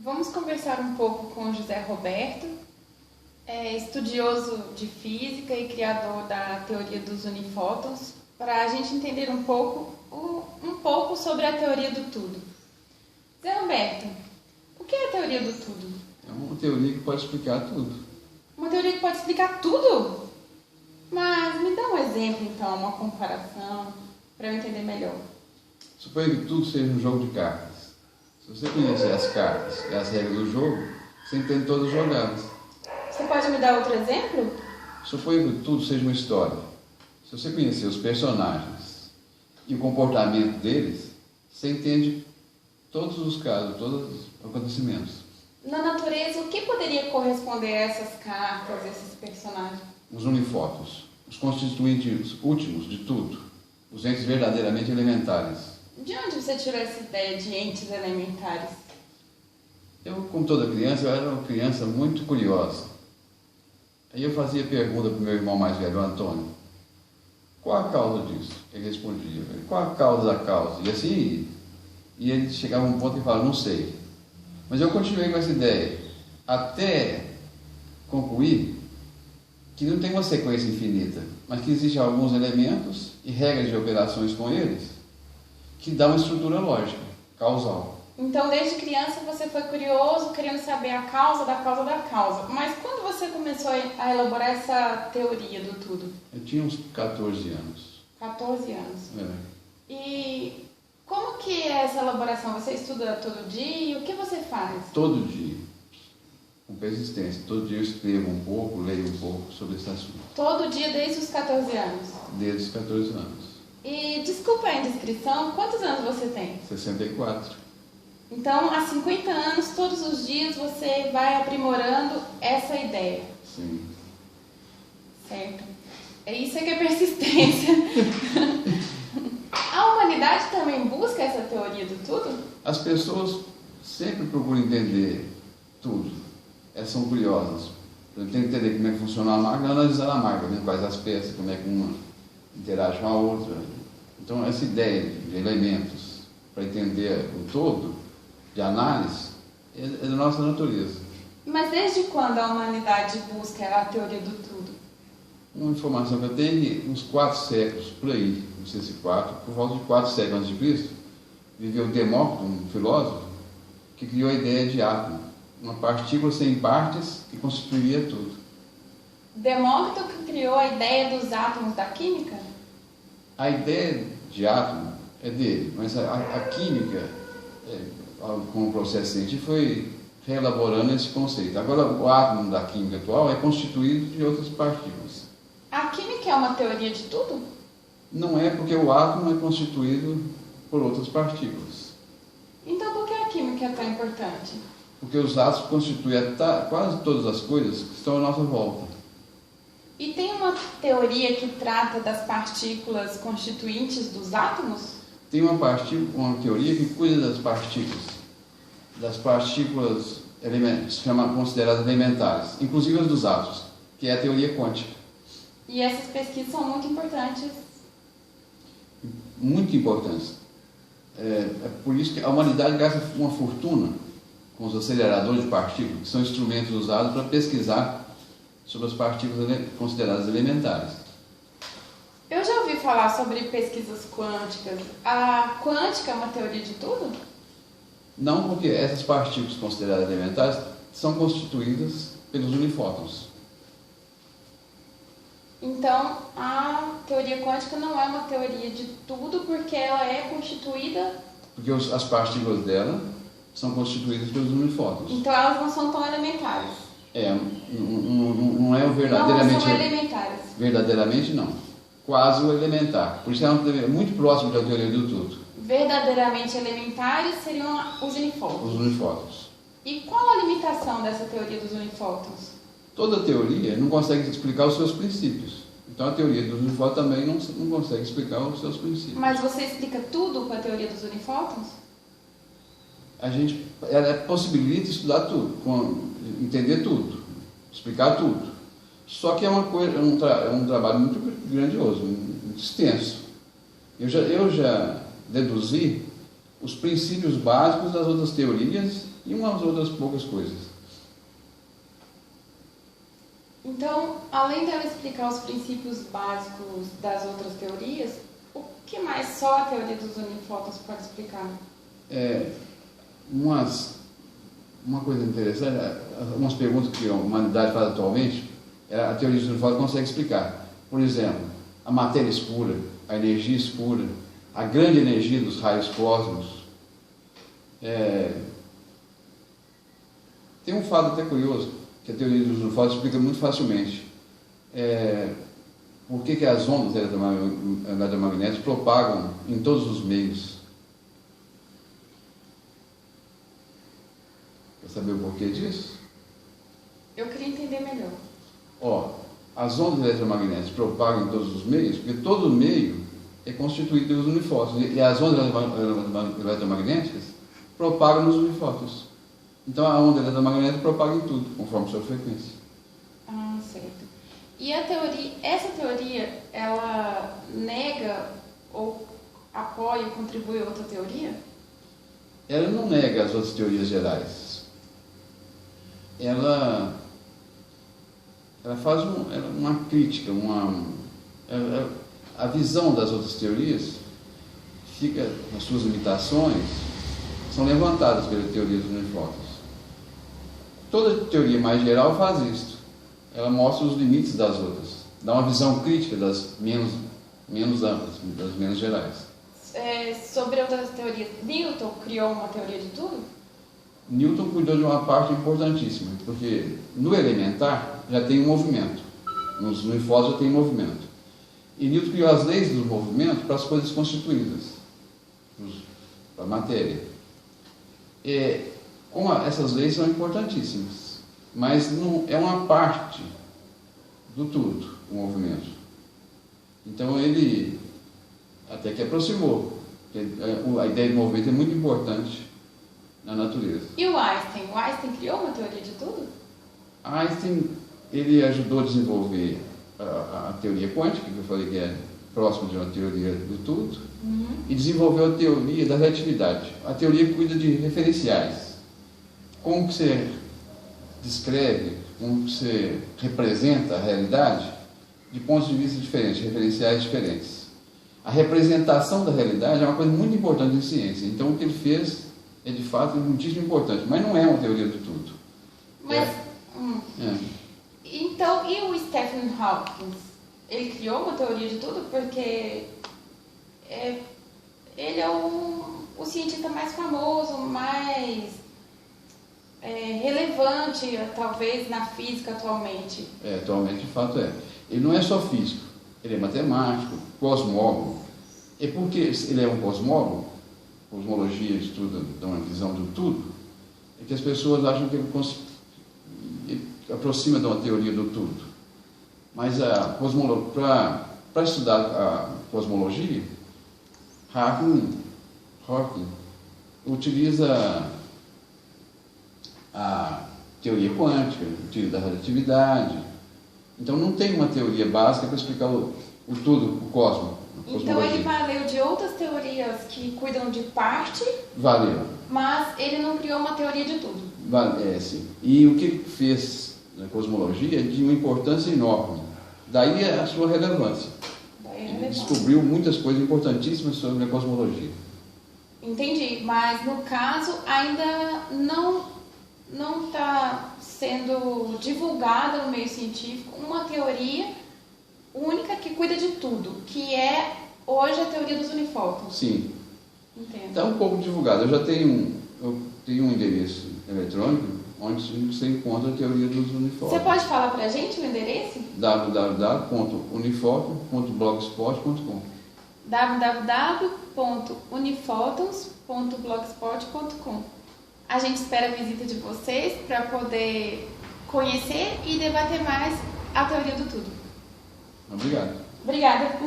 Vamos conversar um pouco com o José Roberto, estudioso de física e criador da teoria dos unifótons, para a gente entender um pouco sobre a teoria do tudo. José Roberto, o que é a teoria do tudo? É uma teoria que pode explicar tudo. Uma teoria que pode explicar tudo? Mas me dá um exemplo, então, uma comparação, para eu entender melhor. Suponha que tudo seja um jogo de cartas. Se você conhecer as cartas e as regras do jogo, você entende todas as jogadas. Você pode me dar outro exemplo? Suponha que tudo seja uma história. Se você conhecer os personagens e o comportamento deles, você entende todos os casos, todos os acontecimentos. Na natureza, o que poderia corresponder a essas cartas, esses personagens? Os unifótons, os constituintes últimos de tudo, os entes verdadeiramente elementares. De onde você tirou essa ideia de entes elementares? Eu, como toda criança, eu era uma criança muito curiosa. Aí eu fazia pergunta para o meu irmão mais velho, o Antônio. Qual a causa disso? Ele respondia. Qual a causa da causa? E assim, e ele chegava a um ponto e falava, não sei. Mas eu continuei com essa ideia, até concluir que não tem uma sequência infinita, mas que existem alguns elementos e regras de operações com eles que dão uma estrutura lógica, causal. Então, desde criança, você foi curioso, querendo saber a causa da causa da causa. Mas quando você começou a elaborar essa teoria do tudo? Eu tinha uns 14 anos. 14 anos. É. E como que é essa elaboração? Você estuda todo dia? O que você faz? Todo dia, com persistência. Todo dia eu escrevo um pouco, leio um pouco sobre esse assunto. Todo dia desde os 14 anos? Desde os 14 anos. E, desculpa a indiscrição, quantos anos você tem? 64. Então, há 50 anos, todos os dias, você vai aprimorando essa ideia. Sim. Certo. Isso é que é persistência. A humanidade também busca essa teoria do tudo? As pessoas sempre procuram entender tudo. Elas são curiosas. Tem que entender como é que funciona a máquina, analisar a máquina, quais as peças, como é que uma interage com a outra. Então, essa ideia de elementos para entender o todo, de análise, é da nossa natureza. Mas desde quando a humanidade busca a teoria do tudo? Uma informação que eu tenho é que uns 4 séculos, por aí, não sei se 4, por volta de 4 séculos antes de Cristo, viveu Demócrito, um filósofo, que criou a ideia de átomo, uma partícula sem partes que constituiria tudo. Demócrito que criou a ideia dos átomos da química? A ideia de átomo é dele, mas a química, com o processo científico, foi reelaborando esse conceito. Agora, o átomo da química atual é constituído de outras partículas. A química é uma teoria de tudo? Não é, porque o átomo é constituído por outras partículas. Então, por que a química é tão importante? Porque os átomos constituem quase todas as coisas que estão à nossa volta. E tem uma teoria que trata das partículas constituintes dos átomos? Tem uma teoria que cuida das partículas consideradas elementares, inclusive as dos átomos, que é a teoria quântica. E essas pesquisas são muito importantes. Muito importantes. É por isso que a humanidade gasta uma fortuna com os aceleradores de partículas, que são instrumentos usados para pesquisar sobre as partículas consideradas elementares. Eu já ouvi falar sobre pesquisas quânticas. A quântica é uma teoria de tudo? Não, porque essas partículas consideradas elementares são constituídas pelos unifótons. Então, a teoria quântica não é uma teoria de tudo, porque ela é constituída... Porque as partículas dela são constituídas pelos unifótons. Então, elas não são tão elementares. Não é o verdadeiramente... Não são elementares. Verdadeiramente não. Quase o elementar. Por isso é uma teoria muito próxima da teoria do tudo. Verdadeiramente elementares seriam os unifótons. Os unifótons. E qual a limitação dessa teoria dos unifótons? Toda teoria não consegue explicar os seus princípios. Então a teoria dos unifótons também não consegue explicar os seus princípios. Mas você explica tudo com a teoria dos unifótons? Ela possibilita estudar tudo, entender tudo, explicar tudo. Só que é um trabalho muito grandioso, muito extenso. Eu já deduzi os princípios básicos das outras teorias e umas outras poucas coisas. Então, além dela explicar os princípios básicos das outras teorias, o que mais só a teoria dos unifótons pode explicar? Uma coisa interessante, algumas perguntas que a humanidade faz atualmente, a teoria dos unifótons consegue explicar. Por exemplo, a matéria escura, a energia escura, a grande energia dos raios cósmicos. Tem um fato até curioso, que a teoria dos unifótons explica muito facilmente. Por que as ondas eletromagnéticas propagam em todos os meios? Quer saber o porquê disso? Eu queria entender melhor. As ondas eletromagnéticas propagam em todos os meios, porque todo meio é constituído pelos unifótons. E as ondas eletromagnéticas propagam nos unifótons. Então a onda eletromagnética propaga em tudo, conforme sua frequência. Certo. E essa teoria, ela nega ou apoia, contribui a outra teoria? Ela não nega as outras teorias gerais. Ela faz uma crítica, a visão das outras teorias fica, as suas limitações são levantadas pela teoria dos unifótons. Toda teoria mais geral faz isso. Ela mostra os limites das outras, dá uma visão crítica das menos amplas, das menos gerais. Sobre outras teorias, Newton criou uma teoria de tudo? Newton cuidou de uma parte importantíssima, porque no elementar já tem um movimento, nos unifótons já tem movimento. E Newton criou as leis do movimento para as coisas constituídas, para a matéria. Como essas leis são importantíssimas, mas não é uma parte do tudo, o movimento. Então ele até que aproximou. A ideia de movimento é muito importante na natureza. E o Einstein? O Einstein criou uma teoria de tudo? Einstein, ele ajudou a desenvolver a teoria quântica, que eu falei que é próximo de uma teoria do tudo, e desenvolveu a teoria da relatividade. A teoria cuida de referenciais. Como que você descreve, como que você representa a realidade de pontos de vista diferentes, referenciais diferentes. A representação da realidade é uma coisa muito importante em ciência. Então, o que ele fez é, de fato, muitíssimo importante, mas não é uma teoria do tudo. Mas, então, e o Stephen Hawking? Ele criou uma teoria de tudo porque ele é o cientista mais famoso, mais relevante, talvez, na física atualmente. Atualmente, de fato, é. Ele não é só físico, ele é matemático, cosmólogo. E porque ele é um cosmólogo, cosmologia estuda, dá uma visão do tudo, é que as pessoas acham que ele aproxima de uma teoria do tudo. Mas para estudar a cosmologia, Hawking utiliza a teoria quântica, utiliza a relatividade. Então não tem uma teoria básica para explicar o tudo, o cosmos. Então ele valeu de outras teorias que cuidam de parte, valeu, mas ele não criou uma teoria de tudo. Sim. E o que ele fez na cosmologia é de uma importância enorme. Daí a sua relevância. Ele descobriu muitas coisas importantíssimas sobre a cosmologia. Entendi, mas no caso ainda não está sendo divulgada no meio científico uma teoria única que cuida de tudo, que é hoje a teoria dos unifótons. Sim. Entendo. Está um pouco divulgado. Eu tenho um endereço eletrônico onde você encontra a teoria dos unifótons. Você pode falar para a gente o endereço? www.unifotons.blogspot.com www.unifotons.blogspot.com. A gente espera a visita de vocês para poder conhecer e debater mais a teoria do tudo. Obrigado. Obrigada.